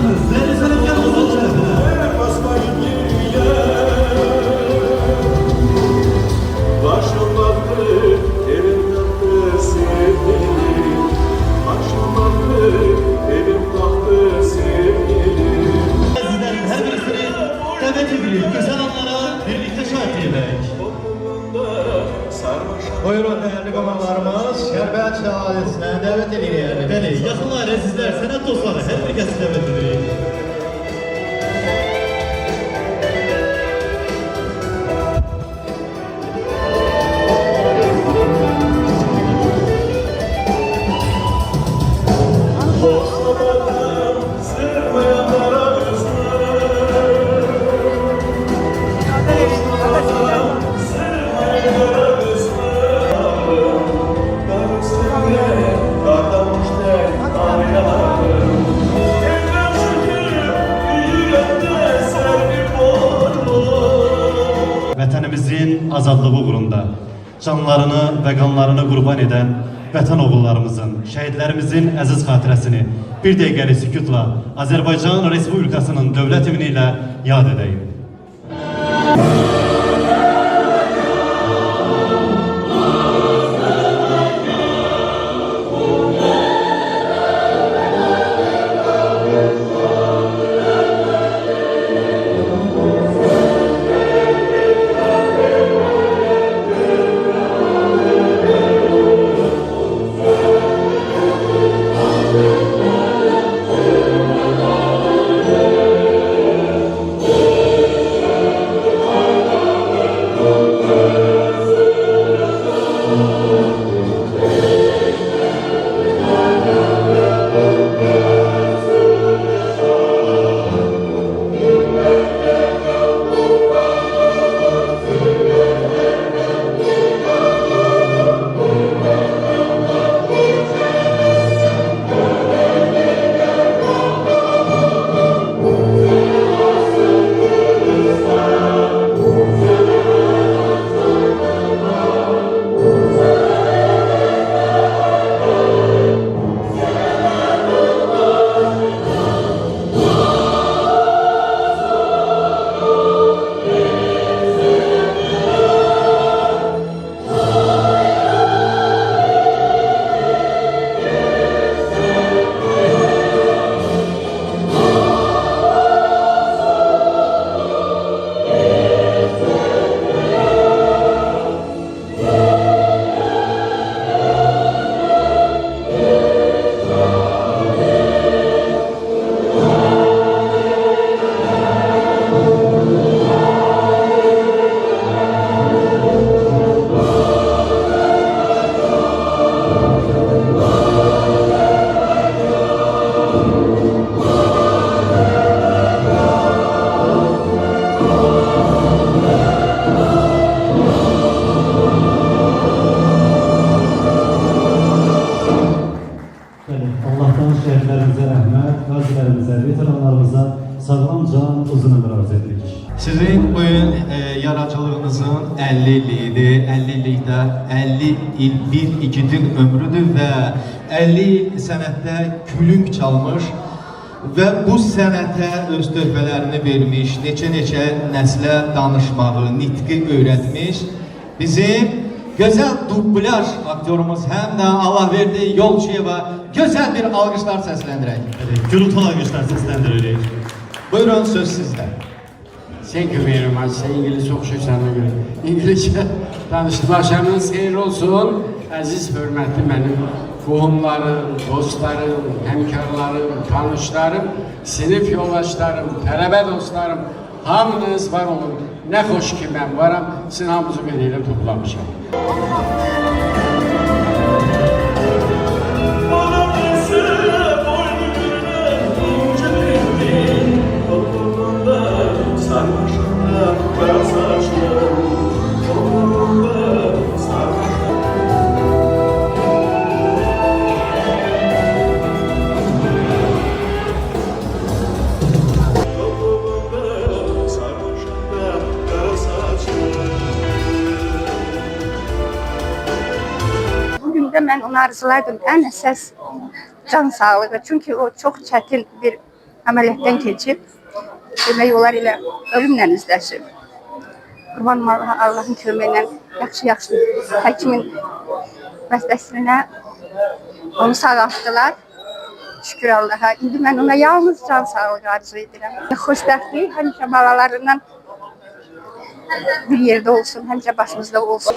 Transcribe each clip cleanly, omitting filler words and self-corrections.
Değerli sanatkarımız olacak. Sizlerin her birisini davet edilir. Güzel anlara birlikte şahit edilmek. Buyurun değerli konuklarımız, Şerbət şəhadəsinə dəvət edirik. Bəli, yaxınları sizlər, sənət dostları, hər bir kəsi davet edirik. Vətənimizin azadlığı uğrunda canlarını və qanlarını qurban edən vətən oğullarımızın, şəhidlərimizin əziz xatirəsini bir dəqiqəlik sükutla Azərbaycan Respublikasının dövlət himni ilə yad edəyim. Allah'tan şehitlerimize rahmet, gazilerimize, veteranlarımıza sağlam can, uzun ömür arz edirik. Sizin bu gün yaradıcılığınızın 50 illiyidir. 50 illikdə 50 il bir igidin ömrüdür və 50 il sənətdə külünk çalmış və bu sənətə öz töhfələrini vermiş, neçə nəslə danışmağı, nitqi öyrətmiş bizim gözəl dublaj aktyorumuz həm də Allahverdi Yolçuyeva gözəl bir alqışlar səsləndirək. Gürültü alqışlar səsləndiririk. Buyurun, söz sizdə. Thank you very much. İngiliz çok şükürler göre. İngilizce tanıştığımız xeyir olsun. Aziz, hörmətli mənim qohumlarım, dostlarım, həmkarlarım, tanışlarım, sinif yoldaşlarım, tələbə dostlarım, hamınız var olun. Nə xoş ki mən varam, sizin hamınızı belə toplamışam. Bugün de ben onu arzulardım. En esas can sağlığı. Çünkü o çok çetin bir əməliyyatdan keçib. Demək olar elə ölümlə üzləşib. Qurbanım Allahın köməyi ilə yaxşı həkimin vəsvəsinə onu sağaltdılar. Şükür Allaha. İndi mən ona yalnız can sağlığı arzu edirəm. Xoşbəxtlik həmişə balalarından bir yerdə olsun, həmişə başımızda olsun.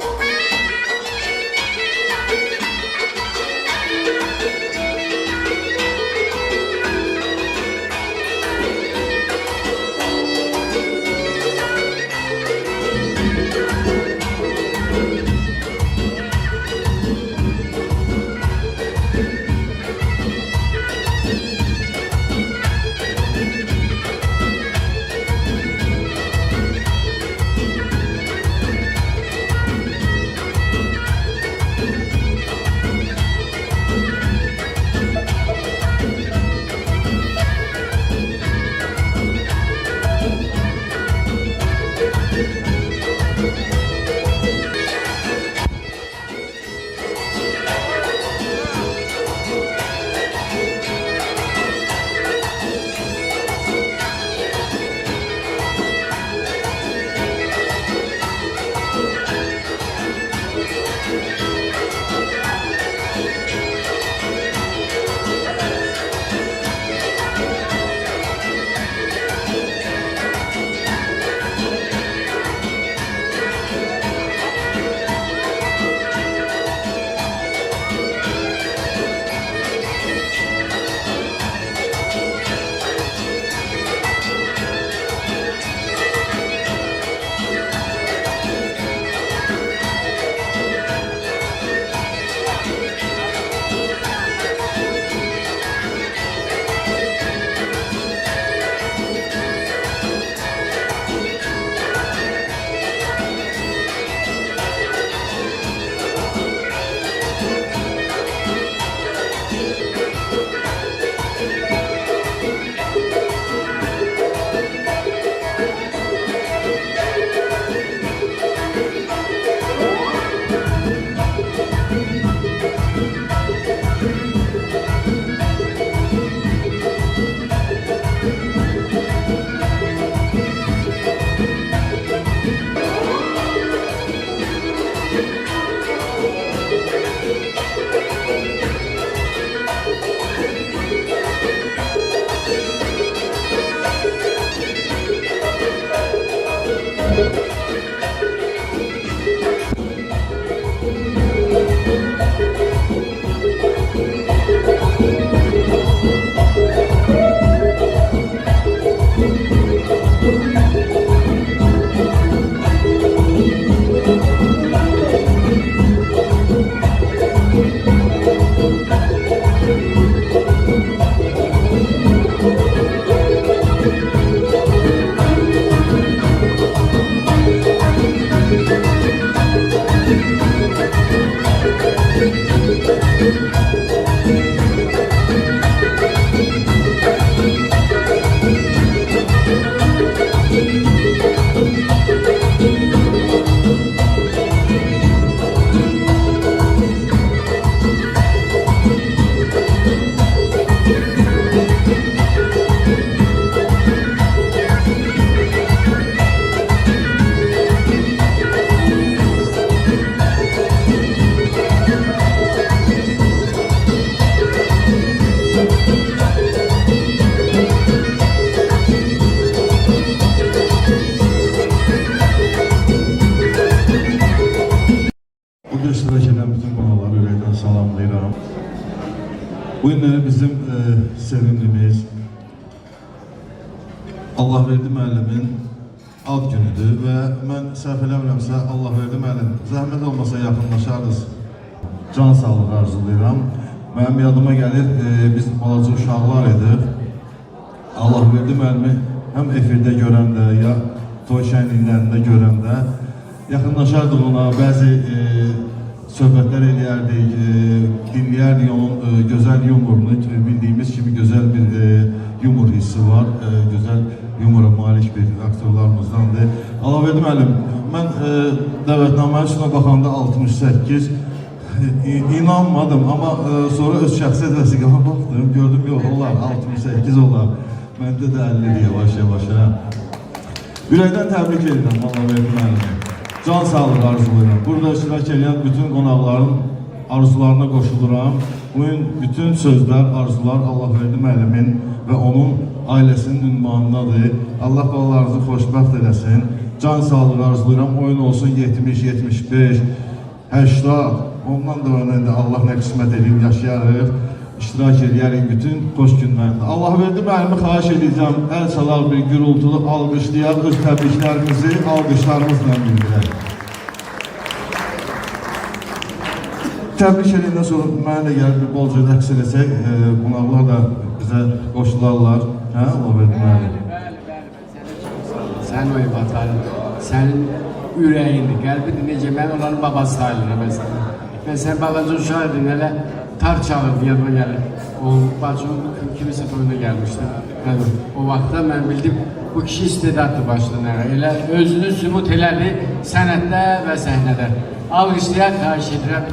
iştirak eden bütün konuları yürekten salamlayıram. Bu günleri bizim sevimlimiz Allahverdi müəllimin ad günüdür və mən səhv eləmirəmsə Allahverdi müəllim zəhmət olmasa yaxınlaşarız. Can sağlığı arzulayıram. Mənim yadıma gəlir, biz balaca uşaqlar idik. Allahverdi müəllimi həm efirdə görəndə, ya toy şənliklərində görəndə yaxınlaşardıq ona, bəzi söhbətlər eləyərdik, dinləyərdik onun gözəl yumorunu, bildiyimiz kimi gözəl bir yumor hissi var, gözəl yumora malik bir aktörlarımızdandır. Allahverdi müəllim, mən dəvətnamə üstünə baxanda 68, inanmadım, amma sonra öz şəxsiyyət vəsiqəmə baxdım, gördüm, yox, onlar 68 olar. Məndə də 50-dir yavaş-yavaş. Ürəkdən təbrik edirəm Allahverdi müəllimi. Can sağlığı arzulayıram. Burada iştirak edən bütün qonaqların arzularına qoşuluram. Bugün bütün sözlər, arzular Allahverdi müəllimin və onun ailəsinin ünvanındadır. Allah balalarınızı xoşbəxt eləsin. Can sağlığı arzulayıram. Oyun olsun 70, 75, 80. Ondan da önündə Allah nə qismət edin, yaşayarıq. İştirak edərik bütün xoş günlərində. Allahverdi müəllimi xahiş edəcəm, əl çalar bir gürültülü alqışlayaq, öz təbriklərimizi alqışlarımızla bildirək. Təbrik edəndən sonra mənə də gəlib bir bolca rəqs edəcək, qonaqlar da bizə qoşularlar. Allahverdi müəllim. Bəli, sən o ibatarın, sənin ürəyindir, qəlbidir, necə mən onların babası sayılırım məsələn. Mən sən balaca uşaq edin, hələ tar çalırdı, yadıma gəlir. O bacımın kimisə toyuna gəlmişdi. O vaxtda mən bildim, bu kişi istedadlı başlanır. Elə özünü sübut elədi sənətdə və səhnədə. Alqışlayaq, xahiş edirəm.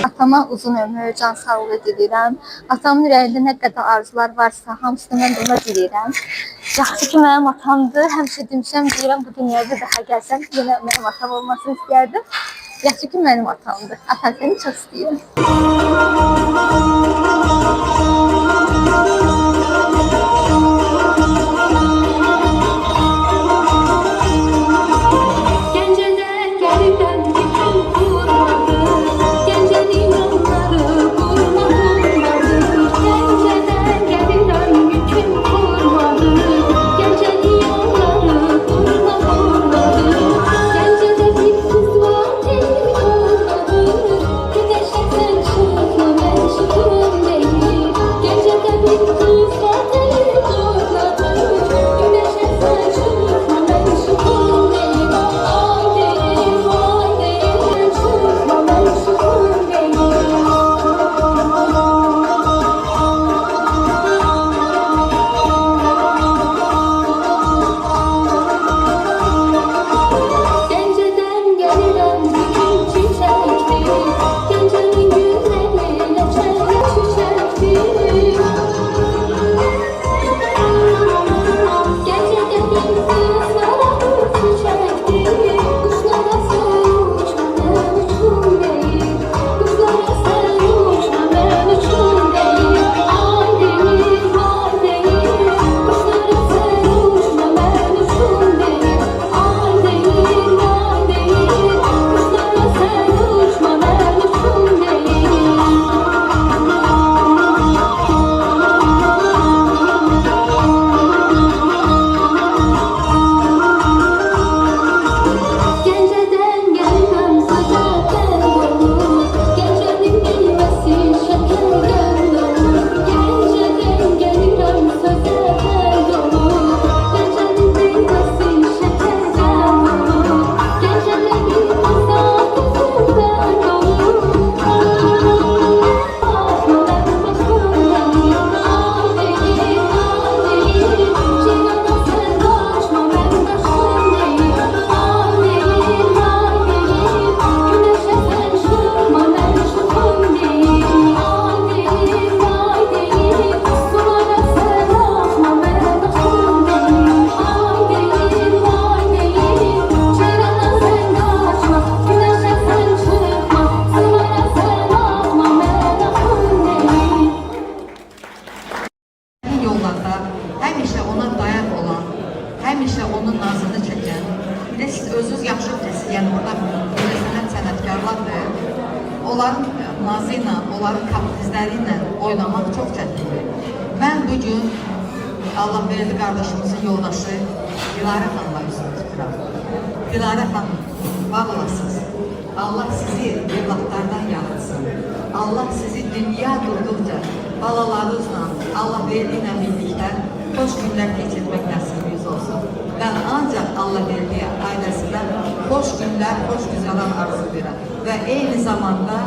Atama uzun ömür, can sağlığı diləyirəm. Atamın ürəyində nə qədər arzular varsa, hamısını mən də ona diləyirəm. Yaxşı ki, mənim atamdır. Həmişə demişəm, deyirəm, bu dünyada daha gəlsəm, yenə mənim atam olmasını istəyərdim. Yaxşı ki, mənim atamdır. Atam səni çox istəyirəm. Güneşe sen çıkma ben çıkıyorum değil. Gecede bir həmişə onun nazını çəkən, bir də siz özünüz yaxşı bilirsiniz, yəni orada sənət sənətkarlardır. Onların nazı ilə, onların kaprizləri ilə oynamaq çox çətindir. Mən bugün Allah verdi qardaşımızın yoldaşı Dilarə xanımla üzünü tuturam. Dilarə xanım, var olasınız. Allah sizi evlatlardan yaratsın. Allah sizi dünya durduqca balalarınızla, Allah verdiğinlə birlikdə xoş günlər keçirmək nəsibiniz olsun. Ben ancak Allah verdiği ailesinden hoş günler, hoş güzeller arzulayıram. Ve aynı zamanda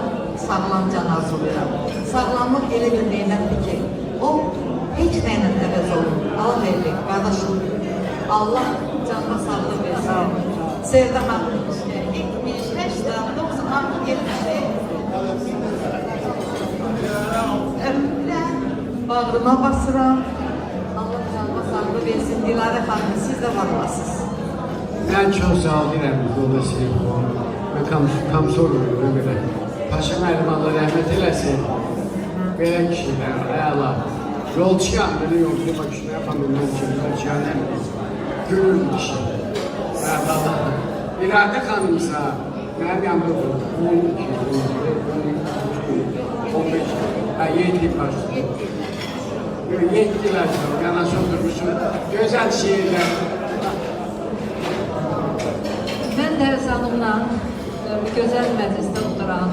sağlam can arzulayıram. Sağlamlık elə bir neymətdir ki, o hiç neyle əvəz olur. Allah verdik, kardeşim. Allah canına sağlık versin. Sevda Hanım, 75 90 artık 70'li. Ömrümdə bağrıma basıram. Allah canına sağlık versin. Dilarə Hanım, siz de var olasınız. Ben çok sağ olun dolayısıyla. Ben kamsor oluyorum böyle. Paşa Məlim Allah rəhmət eləsin. Belə kişilər, əla. Yolçuyan, belə yolcu bakışına yapan ondan kimi, yolçuyan gönül kişi. İradə xanımsa, mənim yanımda olur. 12, 7 başlıyor. 7'ler sonra yanaş oturmuşum. Güzel şiirler. Ben de Özalımla bu güzel məclisdə oturan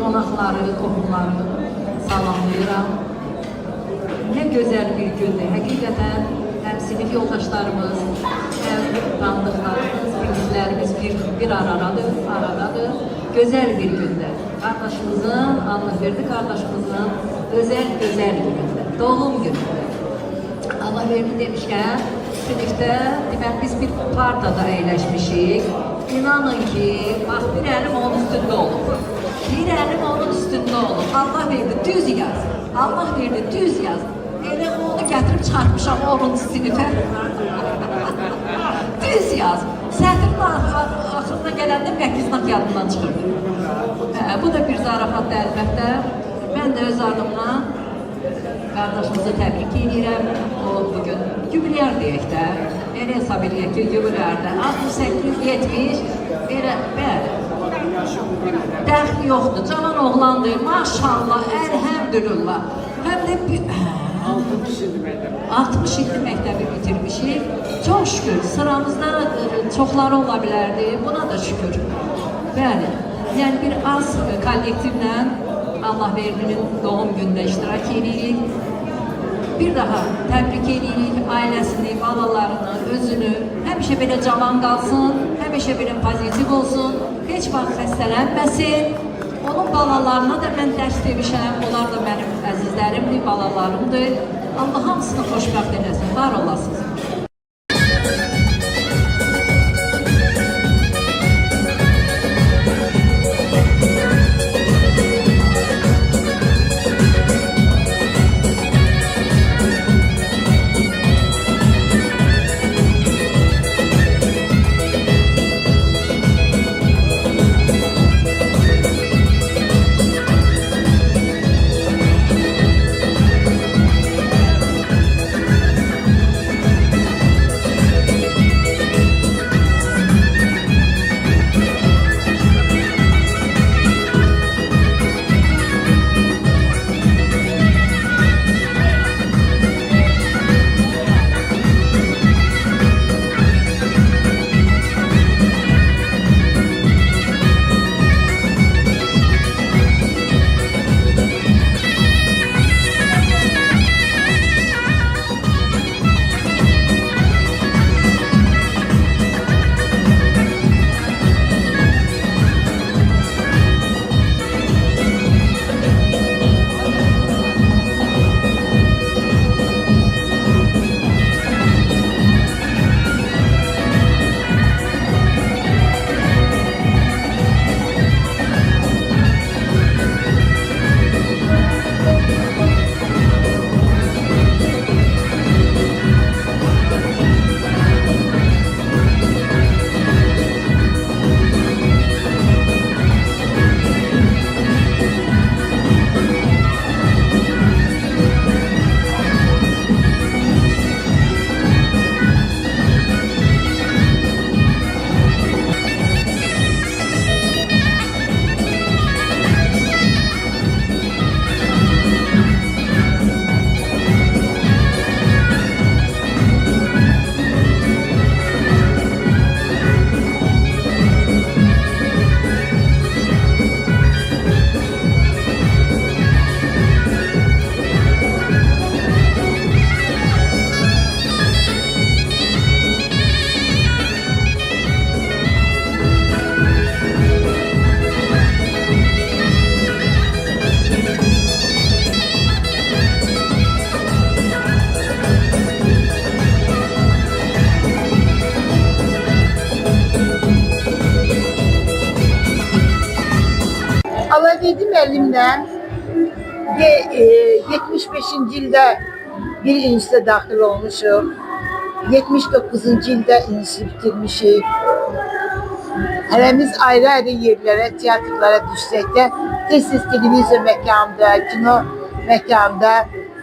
qonaqları, qohumları salamlayıram. Ne güzel bir gündür. Həqiqətən həm sinif yoldaşlarımız, həm tanıdıqlarımız, bildiklərimiz bir aradadır. Güzel bir gündür. Kardeşimizin, Allahverdi kardeşimizin özel günündə, doğum günündə. Allahverdi demişkən, sinifdə demək biz bir partada əyləşmişik. İnanın ki, bax bir əlim onun üstündə olub. Bir əlim onun üstündə olub. Allah verdi düz yaz. Allah verdi düz yaz. Elə onu gətirib çıxartmışam 10-cu sinifə. Düz yaz. Sətrin axırına gələndə məqiznak yadından çıxırdı. Bu da bir zarafatdır əlbəttə. Mən də öz ardımla qardaşımızı təbrik edirəm. O bugün jubilyar deyək də. Elə hesab edək ki, jubilyarda 68-70 belə, bəli. Dəxli yoxdur, cavan oğlandır, maşallah, əlhəmdülillah. Həm də 60 məktəbi bitirmişik. Çox şükür, sıramızda çoxları ola bilərdi, buna da şükür. Bəli, yəni bir az kollektivlə Allahverdinin doğum günündə iştirak edirik. Bir daha təbrik edirik ailəsini, balalarını, özünü. Həmişə belə cavan qalsın, həmişə belə pozitiv olsun, heç vaxt xəstələnməsin. Onun balalarına da mən dərs demişəm, onlar da mənim əzizlərimdir, balalarımdır. Allah hamısını xoşbəxt eləsin, var olasınız. müəllimlə 75-ci ildə bir institutə daxil olmuşuq. 79-cu ildə institut bitirmişik. Hərəmiz ayrı-ayrı yerlərə, teatrlara düşsək də tez-tez televiziya məkanında, kino məkanında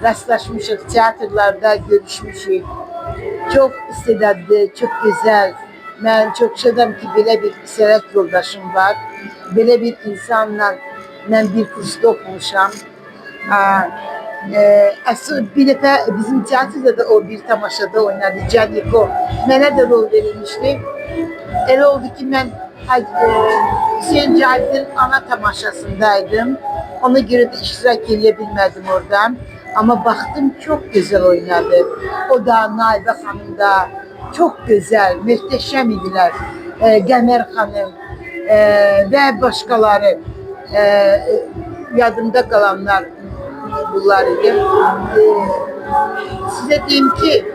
rastlaşmışıq, teatrlarda görüşmüşük. Çox istedadlı, çox gözəl. Mən çox şadam ki, belə bir sənət yoldaşım var. Belə bir insanla mən bir kursda oxumuşam. Bir dəfə bizim teatrda da o bir tamaşada oynadı, Caniko. Mənə də rol verilmişdi. Elə oldu ki, mən Hüseyin Cahid'in ana tamaşasındaydım. Ona görə də iştirak edə bilmədim oradan. Ama baktım çok güzel oynadı. O da Naibə xanım da çok güzel, muhteşem idiler. Qəmər xanım ve başkaları. Yadımda kalanlar bunlar idi. Size diyeyim ki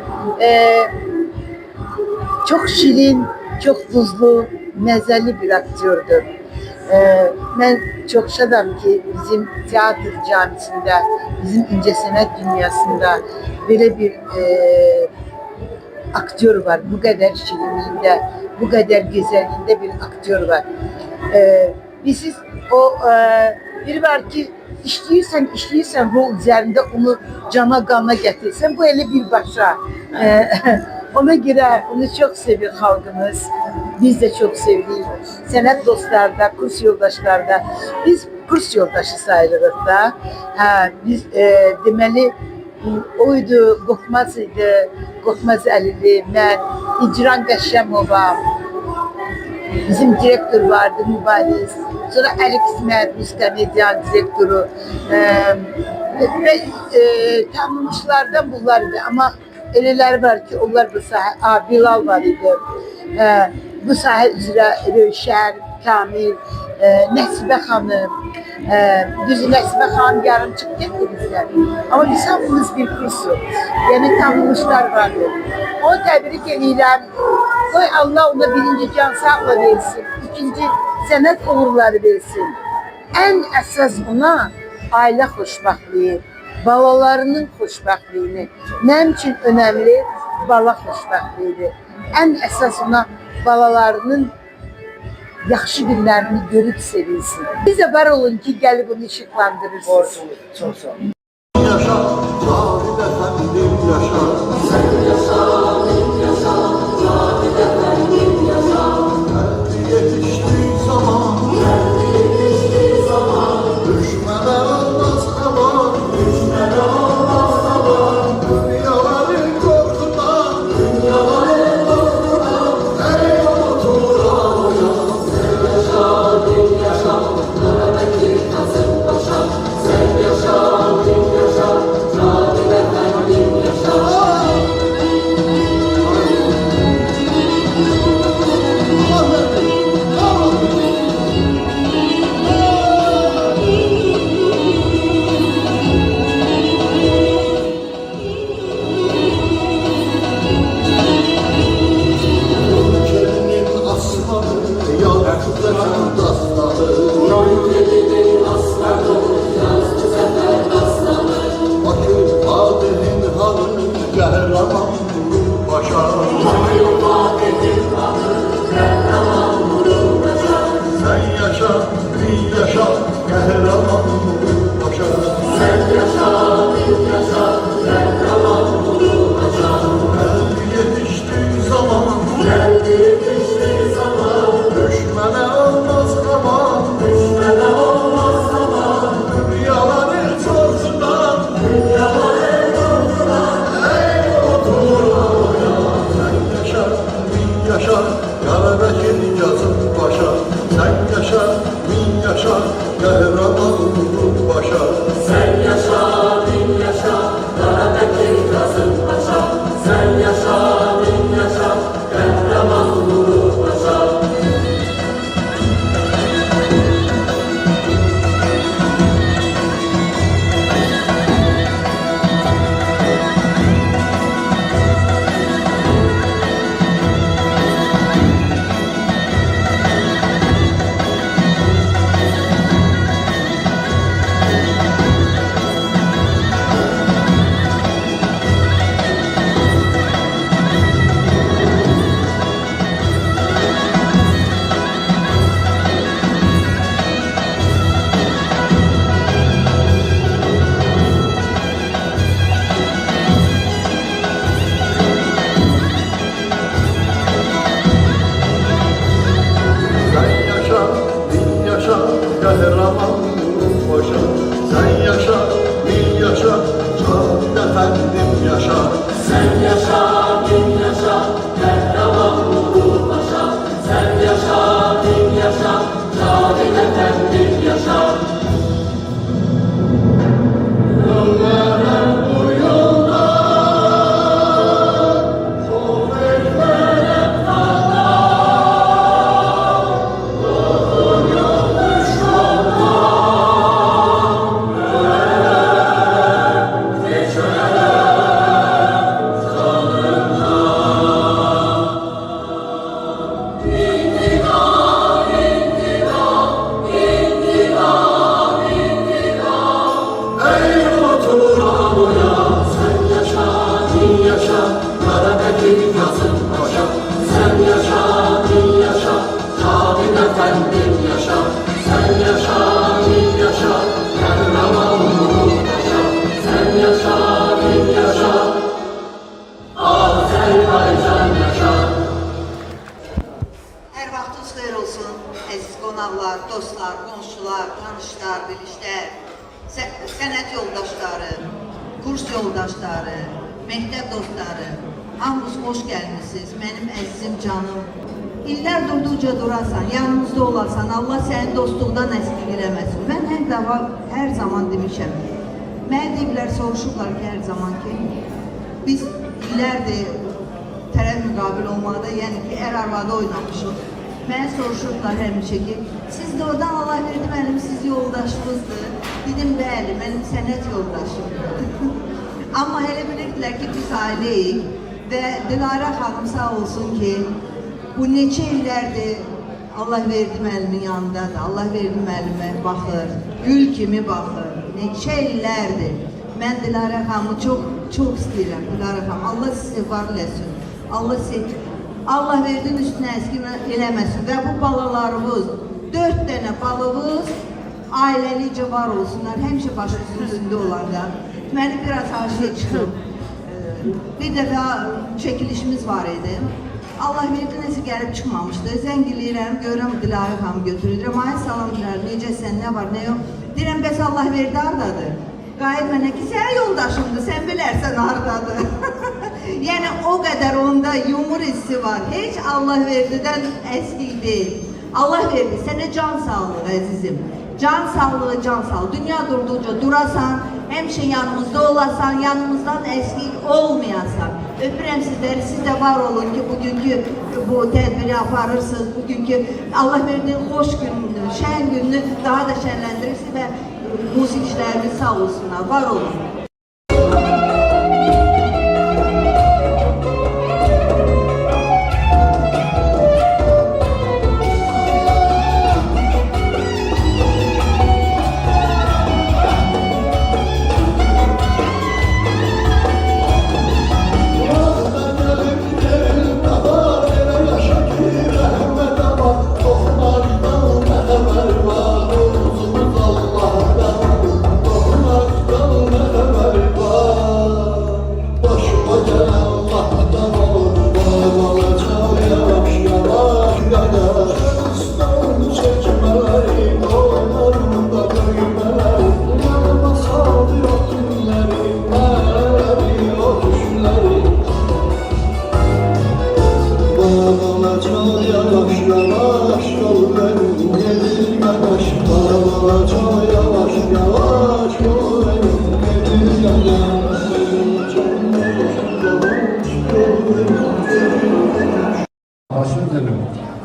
çok şirin, çok tuzlu, məzəli bir aktördür. Ben çok şadam ki bizim tiyatro camisinde, bizim incəsənət dünyasında böyle bir aktör var. Bu kadar şirinliğinde, bu kadar güzelliğinde bir aktör var. Biz o biri var ki işləyirsən rol üzerinde onu cana qana gətirsən, bu elə bir başa. Ona göre onu çok seviyor halkımız. Biz de çok sevdik. Sənət dostlarda, kurs yoldaşlarda. Biz kurs yoldaşı sayılırıq da. Biz deməli oydu, Qorxmaz idi, Qorxmaz Əlili, mən, İcran Qəşəmova, bizim direktor vardı, Mübariz. Sonra Əli Qismət, biz komediyan direktoru. Ve tanınmışlardan bunlar idi. Ama elələr var ki, onlar bu sahə, Bilal var idi. Bu sahə üzrə Rövşən, Kamil, Nəsibə xanım, düzü Nəsibə xanım yarım çık getdi bizdən. Ama biz hamımız bir kursu, yani tanınmışlar vardı. Onu təbrik edirəm. Qoy Allah ona birinci can sağla versin, ikinci sənət uğurları versin. En əsas ona ailə xoşbəxtliyi, balalarının xoşbəxtliyini, mənim üçün önəmli bala xoşbəxtliyidir. En əsas ona balalarının yaxşı günlərini görüb sevilsin. Bizə var olun ki, gəlib bunu işıqlandırırsınız. Çok sağ olun. Yaşa, Cahid efendim yaşa. Sen yaşa, yaşa, Cahid efendim yaşa. Geldi yetiştiği zaman, düşmene olmaz kaban, düşmene olmaz kaban. Dünyaların korkudan, dünyaların korkudan, ey oturan uyan. Sen yaşa, bin yaşa, Mehmet'in Kasım Paşa. Sen yaşa, bin yaşa, Cahid efendim yaşa. Ülkenin aslanı, yazcıların dastanı. Ülkenin aslanı, yazcıların dastanı. Bakır Fatih'in hanı, kahraman vurur başa. Bakır Fatih'in hanı, kahraman vurur başa. Sen yaşa, bin yaşa, kahraman vurur başa. Sen yaşa, bin yaşa, kahraman vurur başa. Geldi yetiştiği zaman, geldi yetiştiği zaman. Düşmene olmaz kaman, düşmene olmaz kaman. Dünyaların korkudan, dünyaların korkudan. Ey oturan uyan. Sen yaşa, bin yaşa, Karabekir yazın başa. Sen yaşa, bin yaşa, kahraman uşaqlar, dostlar, qonşular, tanışlar, bilişlər, sənət yoldaşları, kurs yoldaşları, məktəb dostları, hamınız xoş gəlmişsiniz, mənim əzizim canım. İllər durduqca durasan, yanımızda olasan, Allah sənin dostluqdan əskik eləməsin. Mən hər zaman demişəm, mənə deyiblər, soruşublar ki, hər zaman ki, biz illərdir tərəf müqabil olmaqda, yəni ki, ər-arvada oynamışıq. Mənə soruşublar həmişə ki, siz də oradan Allah verdi mənim, siz yoldaşımızdır. Dedim, bəli, mənim sənət yoldaşımdır. Amma elə bilirdilər ki, biz ailəyik və Dilarə xanım sağ olsun ki, bu neçə illərdir Allah verdi müəllimin yanındadır. Allah verdi müəllimə baxır, gül kimi baxır. Neçə illərdir. Mən Dilarə xanımı çox istəyirəm. Dilarə xanım, Allah sizi var eləsin. Allah verdin üstünə əskik eləməsin. Və bu balalarımız, 4 dənə balımız ailəlicə var olsunlar. Həmişə başımızın üstündə olarlar. Məni biraz haşiyə çıxıb. Bir dəfə çəkilişimiz var idi. Allah verdi, nəsə gəlib çıxmamışdı. Zəng eləyirəm, görürəm Dilarə xanımı götürürəm. Ay salam Dilarə, necəsən, nə var, nə yox? Deyirəm, bəs Allah verdi hardadır? Qayıt mənə ki, sən yoldaşımdır, sən bilərsən hardadır. Yəni o qədər onda yumur hissi var. Heç Allah verdidən əskik deyil. Allah verdi, sənə can sağlığı əzizim. Can sağlığı, can sağlığı. Dünya durduqca durasan, həmişə yanımızda olasan, yanımızdan əskik olmayasan. Öpürəm sizləri, siz də var olun ki, bugünkü bu tədbiri aparırsınız, bugünkü Allah verdiği xoş gününü, şən gününü daha da şənləndirirsiniz və musiqiçilərimiz sağ olsunlar, var olun.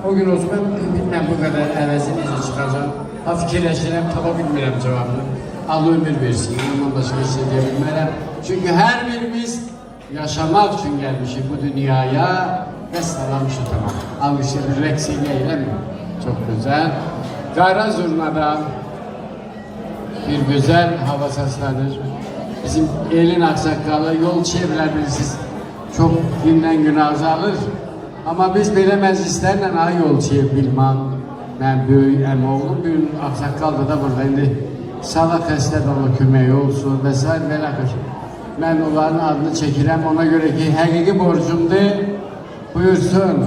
O gün o zaman bilmem bu kadar əvəzi necə çıxacaq. Ha fikirləşirəm, tapa bilmirəm cavabını. Allah ömür versin, ondan başqa bir şey deyə bilmərəm. Çünki hər birimiz yaşamaq üçün gəlmişik bu dünyaya və salam şu tamam. Almışlar bir rəqs eləyirəm. Çok güzel. Qara Zurna'da bir güzel hava seslenir. Bizim elin aksakalı yol çevriləbilirsiniz. Çok gündən günə azalır. Ama biz belə məclislərlə ay yol çevrilməm. Mən böyük əmoğlum, bir aksakal da burada indi sağla xəstə də ona kömək olsun və s. belə axır. Mən onların adını çəkirəm, ona görə ki, həqiqi borcumdur. Buyursun.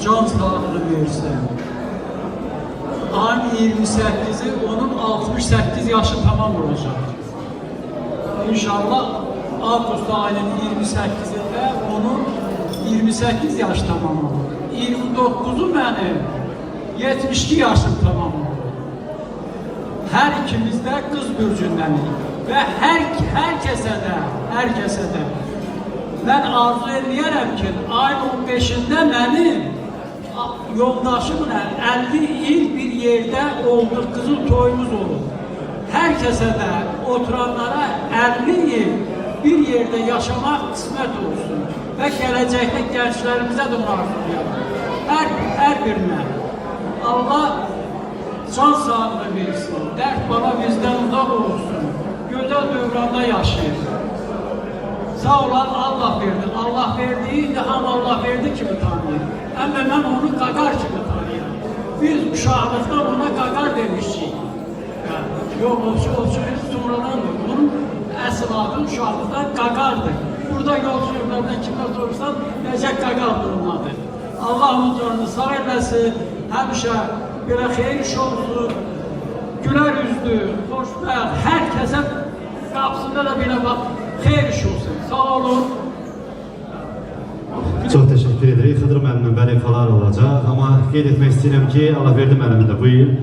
Can sağlığı verirsən. Ayın 28'i onun 68 yaşı tamam olacak. İnşallah Ağustos ayının 28'inde onun 28 yaş tamam olur. 29'u benim 72 yaşım tamam oldu. Her ikimiz de kız bürcündeniz ve her kesede ben arzu ediyerem ki ayın 15'inde benim yoldaşımla 50 il bir yerde oldu, kızıl toyumuz oldu. Herkese de oturanlara 50 yıl bir yerde yaşamak kısmet olsun ve gelecekte gençlerimize de arzulayalım. Her birine Allah can sağlığı versin, dert bala bizden uzak olsun, güzel dövranda yaşayın. Sağ olan Allah verdi. Allah verdiği de ham Allah verdi kimi tanıyır. Ama ben onu Qagar kimi tanıyırım. Biz uşaqlıqdan ona Qagar demiştik. Yani, yok o söz sonradandır. Bunun əsl adı uşaqlıqdan Qagardır. Burada yolculuklardan kimə sorursan, necə Qagardır onun adı. Allah onun canını sağ eləsin, həmişə belə xeyir iş olsun, gülər yüzlü, xoşbəxt, hər kəsə qapısında da belə bax, xeyir iş olsun. Sağ olun. Çok teşekkür ederim. Xıdır müəllimin belə ifalar olacaq. Amma qeyd etmək istəyirəm ki, Allah verdi müəllimə də bu il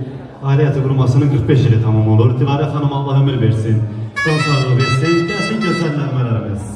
ailə həyatı qurmasının 45 ili tamam olur. Dilarə xanım Allah ömür versin, can sağlığı versin, gəlsin gözəlləmələrimiz.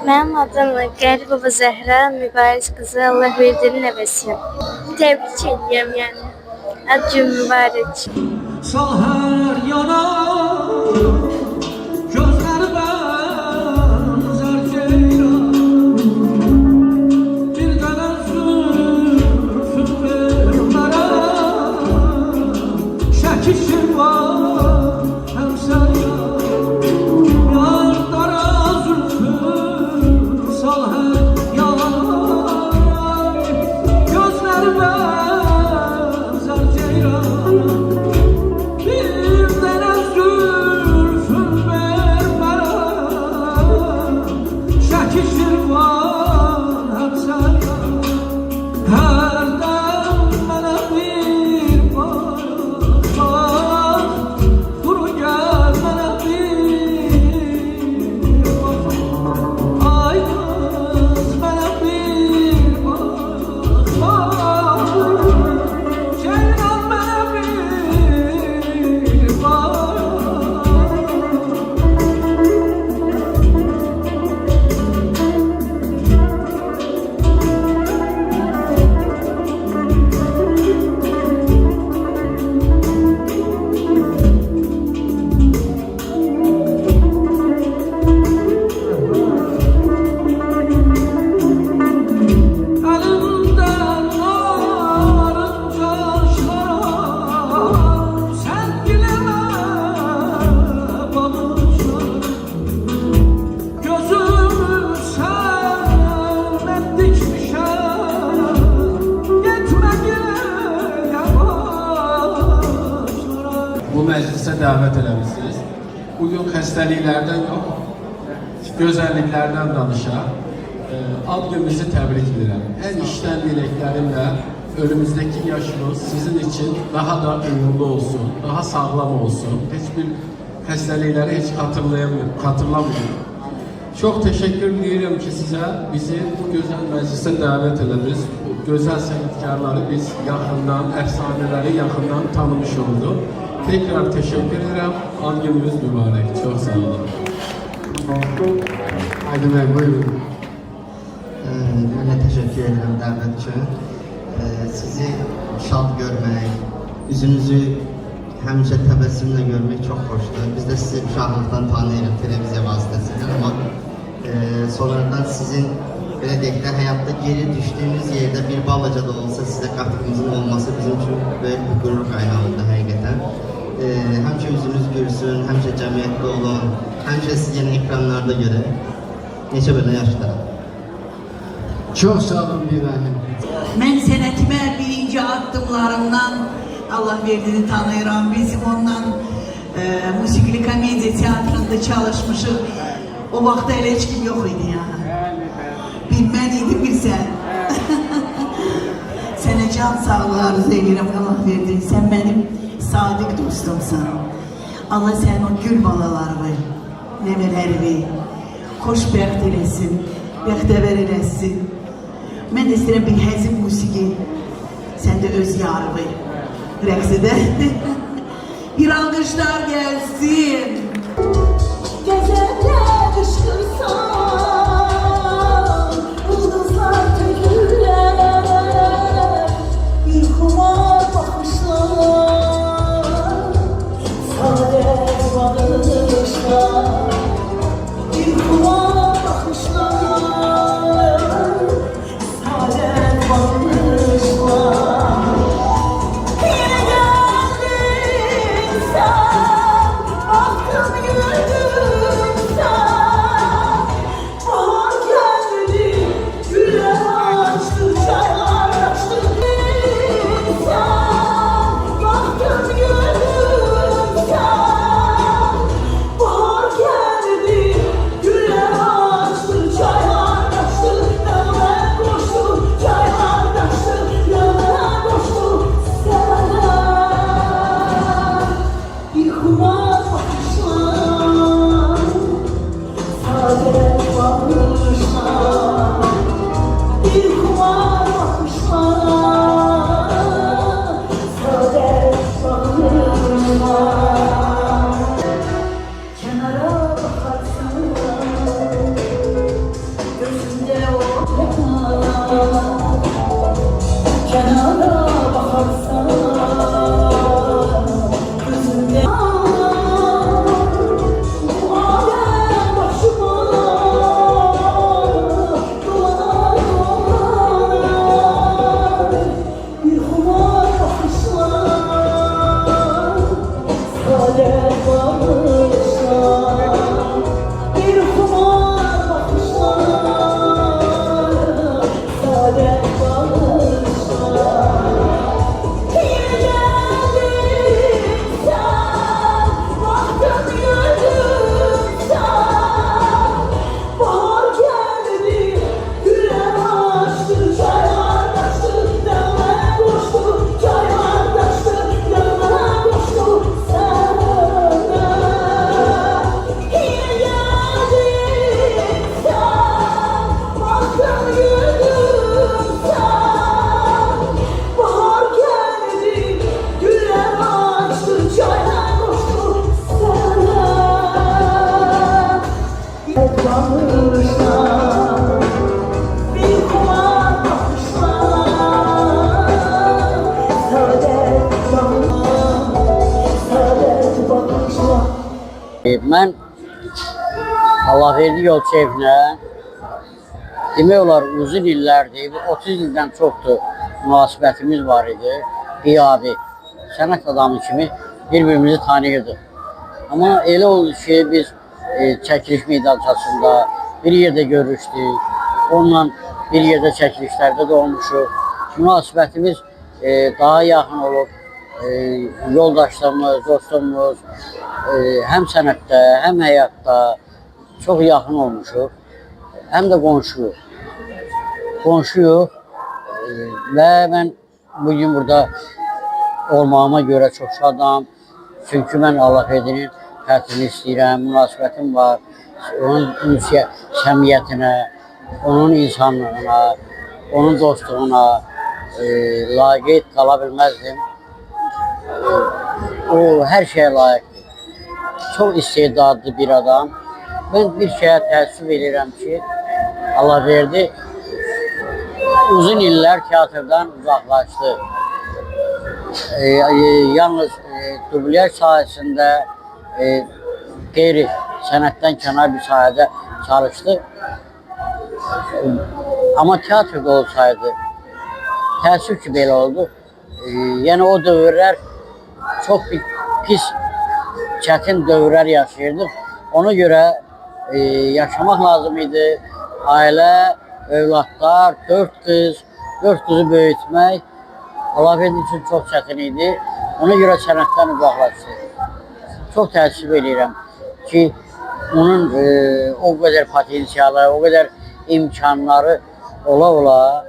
Mənim adım Qəribova Zəhra Mübariz qızı, Allah verdiğini nəvəsi. Təbrik edirəm yəni. Ad gün mübarək. Sahər yanar, gözləri bənzər ceyran. Bir dənə zülfün ver mənə, şəkişim var həm sən yar dara zülfün sahər yanar, gözləri bənzər ceyran. Bir dənə zülfün ver mənə, şəkişir var həm sən hərdən mənə bir bax, duru gəl mənə bir bax, ay qız mənə bir bax, ceylan mənə bir bax. Elimden narınca şarap, sen dileme bağışlar. Gözümü sen dikmişem, gitme gel yavaşlara. Bu məclisə dəvət eləmişsiniz. Bugün xəstəliklərdən yox, gözəlliklərdən danışaq. Ad gününüzü təbrik edirəm. Ən içdən diləklərimlə önümüzdəki yaşınız sizin için daha da ömürlü olsun, daha sağlam olsun. Heç bir xəstəlikləri heç xatırlamıyorum. Çox təşəkkür edirəm ki, sizə bizi bu gözəl məclisə dəvət elədiniz. Bu gözəl sənətkarları biz yaxından, əfsanələri yaxından tanımış olduq. Tekrar teşekkür ederim. Ad gününüz mübarek. Çok sağ olun. Haydi Bey buyurun. Mən təşəkkür edirəm dəvət üçün. Sizi şad görmək, üzünüzü həmişə təbəssümlə görmək çox xoşdur. Biz də sizi uşaqlıqdan tanıyırıq televiziya vasitəsindən, amma sonradan sizin belə deyək də həyatda geri düşdüyünüz yerdə bir balaca da olsa sizə qatqınızın olması bizim üçün böyük bir qürur qaynağıdır həqiqətən. Həmişə üzünüz gülsün, həmişə cəmiyyətdə olun, həmişə sizi yeni ekranlarda görək. Neçə belə yaşda. Çok sağ olun İbrahim. Mən sənətimə birinci addımlarımdan Allah verdiğini tanıyıram. Bizim ondan musikili komediya teatrında çalışmışıq. O vaxtda elə heç kim yox idi ya. Bir mən idi, bir sən. Sənə can sağlığı arzu edirəm Allah verdiğini. Sən mənim sadiq dostumsan. Allah sənin o gül balalarını, nəvələrini xoşbəxt eləsin, bəxtəvər eləsin. Mən də istəyirəm bir həzin musiki, sən də öz yarımı rəqs edə. Bir alqışlar gəlsin. Gecede ışkırsan, yıldızlar tökülür, bir kumar bakışlar, saadet bakışlar, bir kumar bakışlar, saadet bakışlar. Yine geldin sen, baktım güldüm sen, bahar geldi, güller açtı, çaylar açtı. Sen, baktım güldüm sen, bahar geldi, güller açtı, çaylar açtı. Yanına koştu, çaylar açtı, yanına koştu. Sen, bir kumar bakışlar, saadet bakışlar, bir kumar bakışlar, saadet bakışlar. Kenara bakarsan saadet bağışlar. Bir kumar bakışlar, saadet bağışlar. Yine geldin sen, baktın gördün sen. Bahar geldi, güller açtı, çaylar taştı, dağlar koştu, çaylar taştı, dağlar koştu sana. Yine geldin sen, baktın gördün sen. Bahar geldi, güller açtı, çaylar koştu sana. Bakışlar, bir kumar bakışlar, saadet bakışlar. Mən Allahverdi yol şefinə demək olar uzun illərdir, 30 ildən çoxdur münasibətimiz var idi. Qiyabi, sənət adamı kimi bir-birimizi tanıyırdıq. Amma elə oldu ki, biz çəkiliş meydançasında bir yerdə görüşdük, onunla bir yerdə çəkilişlərdə də olmuşuq. Münasibətimiz daha yaxın olub, yoldaşlarımız, dostumuz, həm sənətdə, həm həyatda çox yaxın olmuşuq. Həm də qonşuyuq və mən bugün burada olmağıma görə çox şadam. Çünki mən Allahverdinin xətrini istəyirəm, münasibətim var. Onun səmiyyətinə, onun insanlığına, onun dostluğuna layiq qala bilməzdim. O hər şeyə layiqdir. Çox istedadlı bir adam. Mən bir şeyə təəssüf edirəm ki, Allahverdi uzun illər teatrdan uzaqlaşdı. Yalnız dublaj sahəsində qeyri sənətdən kənar bir sahədə çalışdı. Amma teatrda olsaydı, təəssüf ki, belə oldu. Yəni o dövrlər çox bir pis, çətin dövrlər yaşayırdıq. Ona görə yaşamaq lazım idi. Ailə, övladlar, 4 qızı böyütmək Allahverdi üçün çox çətin idi. Ona görə sənətdən uzaqlaşdı. Çox təəssüf edirəm ki, onun o qədər potensialı, o qədər imkanları ola-ola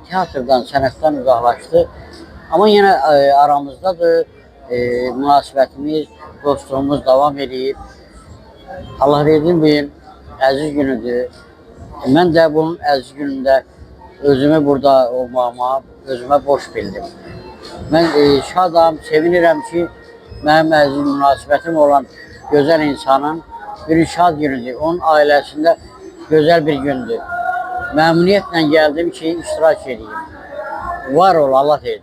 teatrdan, sənətdən uzaqlaşdı. Amma yenə aramızdadır, münasibətimiz, dostluğumuz davam edib. Allahverdinin bir əziz günüdür. Mən də bunun əziz günündə özümü burada olmağıma, özümə boş bildim. Mən şadam, sevinirəm ki, mənim əziz münasibətim olan gözəl insanın bir şad günüdür. Onun ailəsində gözəl bir gündür. Məmnuniyyətlə gəldim ki, iştirak edeyim. Var ol, Allah deyir.